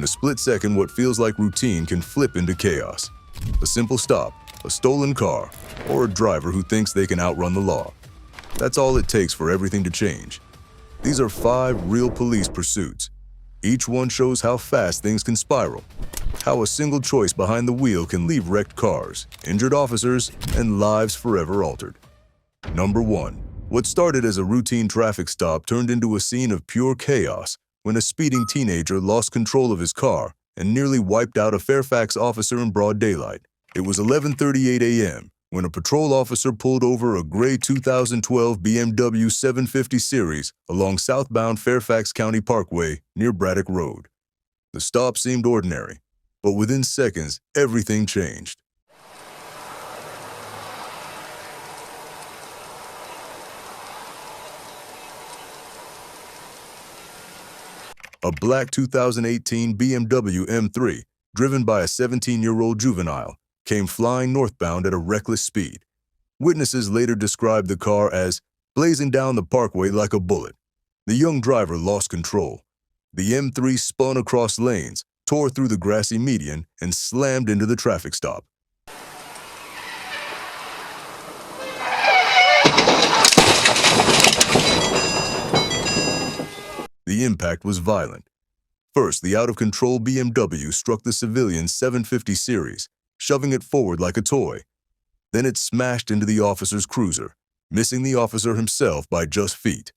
a split second, what feels like routine can flip into chaos. A simple stop, a stolen car, or a driver who thinks they can outrun the law. That's all it takes for everything to change. These are 5 real police pursuits. Each one shows how fast things can spiral, how a single choice behind the wheel can leave wrecked cars, injured officers, and lives forever altered. Number 1. What started as a routine traffic stop turned into a scene of pure chaos when a speeding teenager lost control of his car and nearly wiped out a Fairfax officer in broad daylight. It was 11:38 a.m. when a patrol officer pulled over a gray 2012 BMW 750 Series along southbound Fairfax County Parkway near Braddock Road. The stop seemed ordinary, but within seconds, everything changed. A black 2018 BMW M3, driven by a 17-year-old juvenile, came flying northbound at a reckless speed. Witnesses later described the car as blazing down the parkway like a bullet. The young driver lost control. The M3 spun across lanes, tore through the grassy median, and slammed into the traffic stop. The impact was violent. First, the out-of-control BMW struck the civilian 750 Series, shoving it forward like a toy. Then it smashed into the officer's cruiser, missing the officer himself by just feet.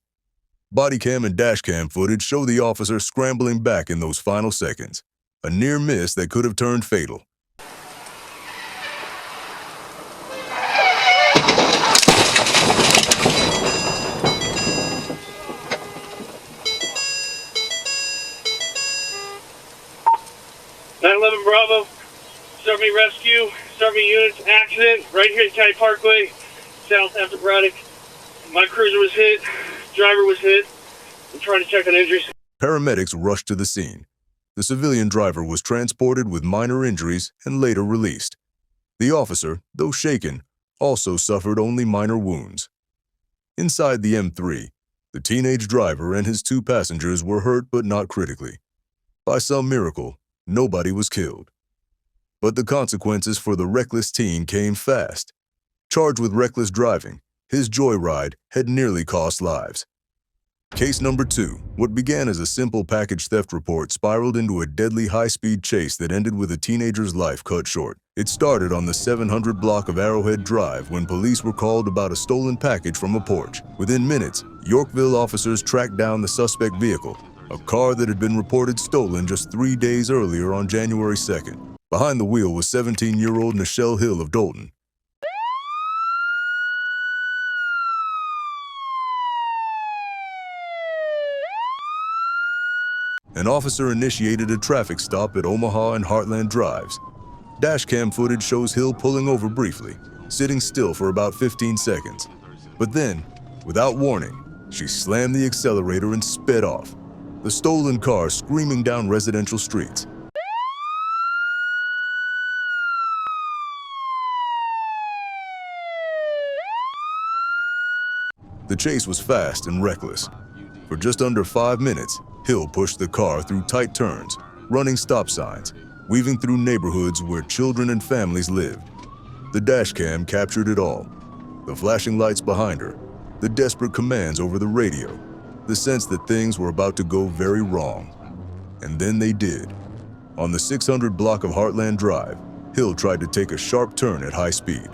Bodycam and dashcam footage show the officer scrambling back in those final seconds, a near miss that could have turned fatal. Bravo, start me rescue, start me units, accident, right here at County Parkway, south after Braddock. My cruiser was hit, driver was hit. I'm trying to check on injuries. Paramedics rushed to the scene. The civilian driver was transported with minor injuries and later released. The officer, though shaken, also suffered only minor wounds. Inside the M3, the teenage driver and his 2 passengers were hurt but not critically. By some miracle, nobody was killed. But the consequences for the reckless teen came fast. Charged with reckless driving, his joyride had nearly cost lives. Case number 2, what began as a simple package theft report spiraled into a deadly high-speed chase that ended with a teenager's life cut short. It started on the 700 block of Arrowhead Drive when police were called about a stolen package from a porch. Within minutes, Yorkville officers tracked down the suspect vehicle, a car that had been reported stolen just 3 days earlier on January 2nd. Behind the wheel was 17-year-old Nichelle Hill of Dolton. An officer initiated a traffic stop at Omaha and Heartland Drives. Dashcam footage shows Hill pulling over briefly, sitting still for about 15 seconds. But then, without warning, she slammed the accelerator and sped off, the stolen car screaming down residential streets. The chase was fast and reckless. For just under 5 minutes, Hill pushed the car through tight turns, running stop signs, weaving through neighborhoods where children and families lived. The dashcam captured it all. The flashing lights behind her, the desperate commands over the radio, the sense that things were about to go very wrong. And then they did. On the 600 block of Heartland Drive, Hill tried to take a sharp turn at high speed.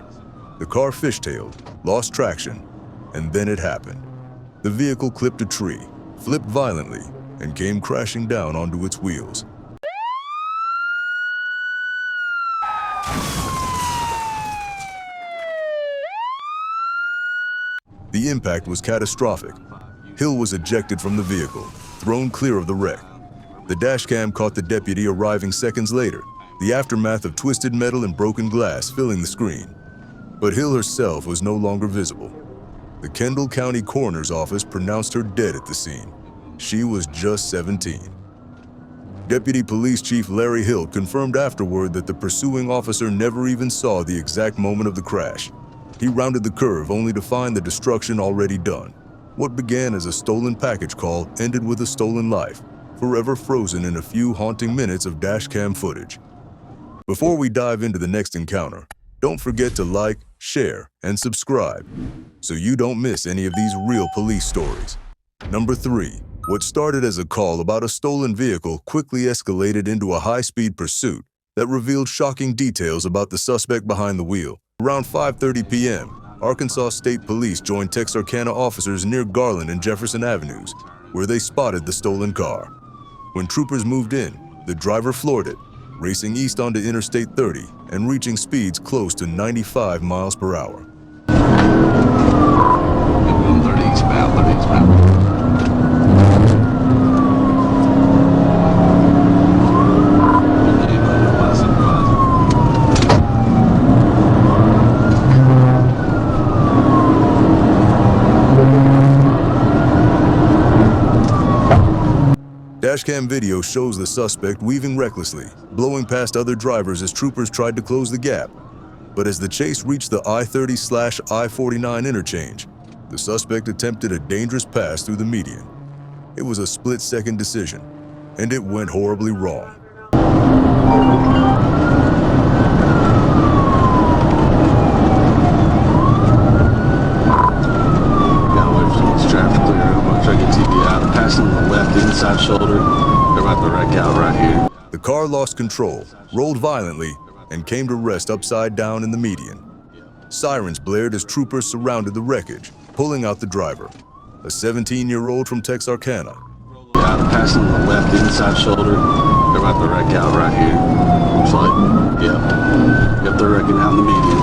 The car fishtailed, lost traction, and then it happened. The vehicle clipped a tree, flipped violently, and came crashing down onto its wheels. The impact was catastrophic. Hill was ejected from the vehicle, thrown clear of the wreck. The dashcam caught the deputy arriving seconds later, the aftermath of twisted metal and broken glass filling the screen. But Hill herself was no longer visible. The Kendall County Coroner's Office pronounced her dead at the scene. She was just 17. Deputy Police Chief Larry Hilt confirmed afterward that the pursuing officer never even saw the exact moment of the crash. He rounded the curve only to find the destruction already done. What began as a stolen package call ended with a stolen life, forever frozen in a few haunting minutes of dashcam footage. Before we dive into the next encounter, don't forget to like, share, and subscribe so you don't miss any of these real police stories. Number 3. What started as a call about a stolen vehicle quickly escalated into a high-speed pursuit that revealed shocking details about the suspect behind the wheel. Around 5:30 p.m., Arkansas State Police joined Texarkana officers near Garland and Jefferson Avenues, where they spotted the stolen car. When troopers moved in, the driver floored it, racing east onto Interstate 30 and reaching speeds close to 95 miles per hour. 30 eastbound, 30 eastbound. Dashcam video shows the suspect weaving recklessly, blowing past other drivers as troopers tried to close the gap. But as the chase reached the I-30/I-49 interchange, the suspect attempted a dangerous pass through the median. It was a split-second decision, and it went horribly wrong. Passing the left inside shoulder. They're about to wreck out right here. The car lost control, rolled violently, and came to rest upside down in the median. Sirens blared as troopers surrounded the wreckage, pulling out the driver, a 17-year-old from Texarkana. Passing the left inside shoulder. They're about to wreck out right here. Looks like, yep, they're wrecking out in the median.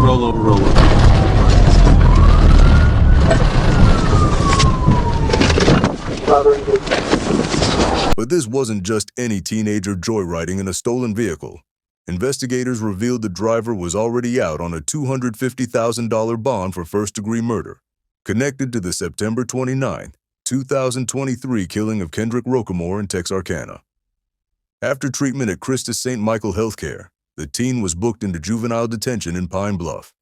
Roll over, roll over. But this wasn't just any teenager joyriding in a stolen vehicle. Investigators revealed the driver was already out on a $250,000 bond for first-degree murder, connected to the September 29, 2023 killing of Kendrick Rocamore in Texarkana. After treatment at Christus St. Michael Healthcare, the teen was booked into juvenile detention in Pine Bluff.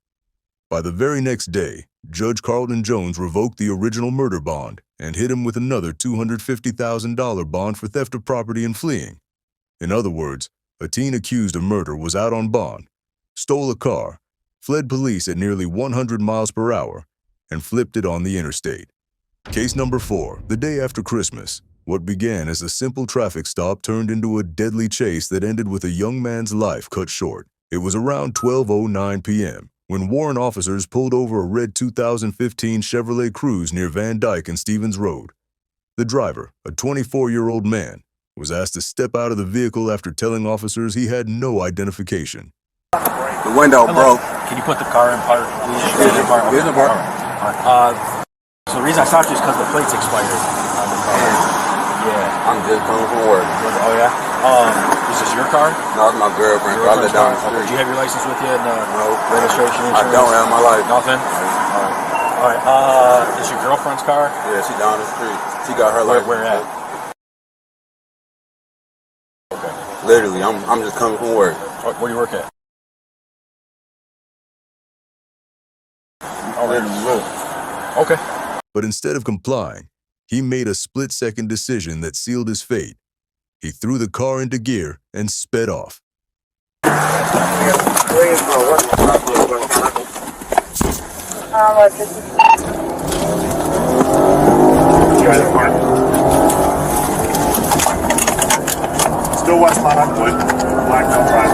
By the very next day, Judge Carlton Jones revoked the original murder bond and hit him with another $250,000 bond for theft of property and fleeing. In other words, a teen accused of murder was out on bond, stole a car, fled police at nearly 100 miles per hour, and flipped it on the interstate. Case number 4, the day after Christmas. What began as a simple traffic stop turned into a deadly chase that ended with a young man's life cut short. It was around 12:09 p.m. when Warren officers pulled over a red 2015 Chevrolet Cruze near Van Dyke and Stevens Road. The driver, a 24-year-old man, was asked to step out of the vehicle after telling officers he had no identification. The window broke. Can you put the car in park, please? Here's the park. Here's the park. So the reason I stopped you is because the plate's expired on the car. Yeah. I'm just coming from work. Oh, yeah? Is this your car? No, it's my girlfriend. I live down the street. Do you have your license with you and no registration, insurance? I don't have my license. Nothing? All right. Is your girlfriend's car? Yeah, she down the street. She got her license. Where at? Okay. Literally, I'm just coming from work. Where do you work at? Okay. But instead of complying, he made a split-second decision that sealed his fate. He threw the car into gear and sped off. Still westbound on Wood, Blackbelt Drive.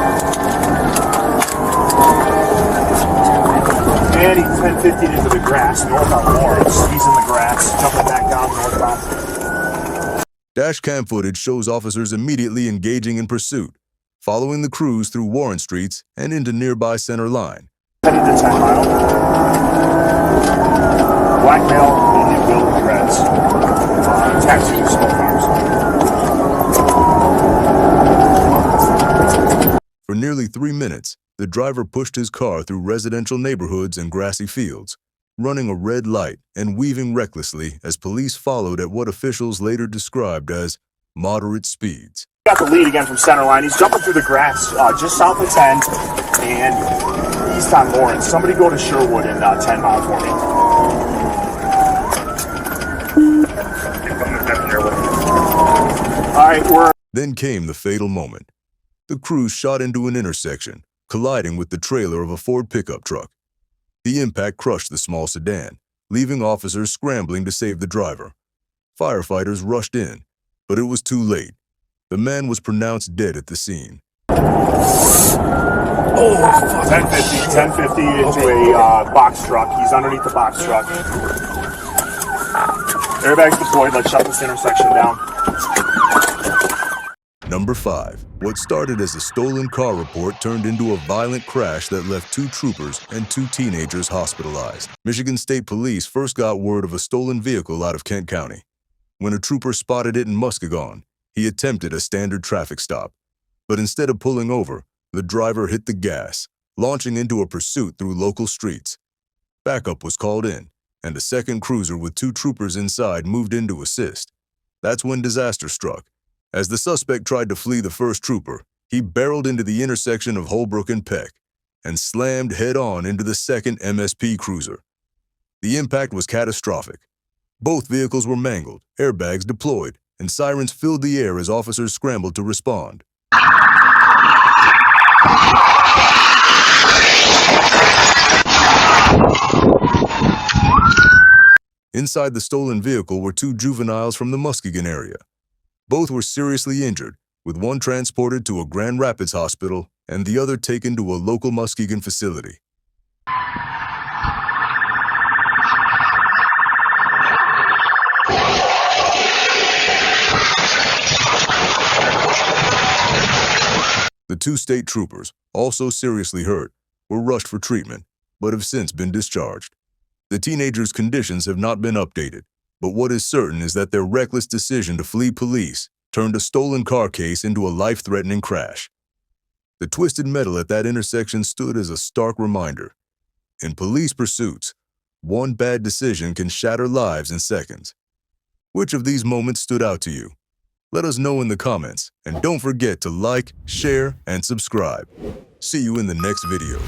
And he's 10-15 into the grass, north on Lawrence. He's in the grass, jumping back down northbound. Dashcam footage shows officers immediately engaging in pursuit, following the Cruze through Warren Streets and into nearby Center Line. Headed to 10 Mile. Black male, Indian build dreads. Tattoos, smoke arms. For nearly 3 minutes, the driver pushed his car through residential neighborhoods and grassy fields, running a red light and weaving recklessly as police followed at what officials later described as moderate speeds. Got the lead again from Center Line. He's jumping through the grass just south of 10 and east on Lawrence. Somebody go to Sherwood and 10 Mile for me. right, we're Then came the fatal moment. The crew shot into an intersection, colliding with the trailer of a Ford pickup truck. The impact crushed the small sedan, leaving officers scrambling to save the driver. Firefighters rushed in, but it was too late. The man was pronounced dead at the scene. 1050 into a box truck. He's underneath the box truck. Airbags deployed. Let's shut this intersection down. Number 5. What started as a stolen car report turned into a violent crash that left 2 troopers and 2 teenagers hospitalized. Michigan State Police first got word of a stolen vehicle out of Kent County. When a trooper spotted it in Muskegon, he attempted a standard traffic stop. But instead of pulling over, the driver hit the gas, launching into a pursuit through local streets. Backup was called in, and a second cruiser with 2 troopers inside moved in to assist. That's when disaster struck. As the suspect tried to flee the first trooper, he barreled into the intersection of Holbrook and Peck and slammed head-on into the second MSP cruiser. The impact was catastrophic. Both vehicles were mangled, airbags deployed, and sirens filled the air as officers scrambled to respond. Inside the stolen vehicle were 2 juveniles from the Muskegon area. Both were seriously injured, with one transported to a Grand Rapids hospital and the other taken to a local Muskegon facility. The 2 state troopers, also seriously hurt, were rushed for treatment, but have since been discharged. The teenagers' conditions have not been updated, but what is certain is that their reckless decision to flee police turned a stolen car case into a life-threatening crash. The twisted metal at that intersection stood as a stark reminder. In police pursuits, one bad decision can shatter lives in seconds. Which of these moments stood out to you? Let us know in the comments, and don't forget to like, share, and subscribe. See you in the next video.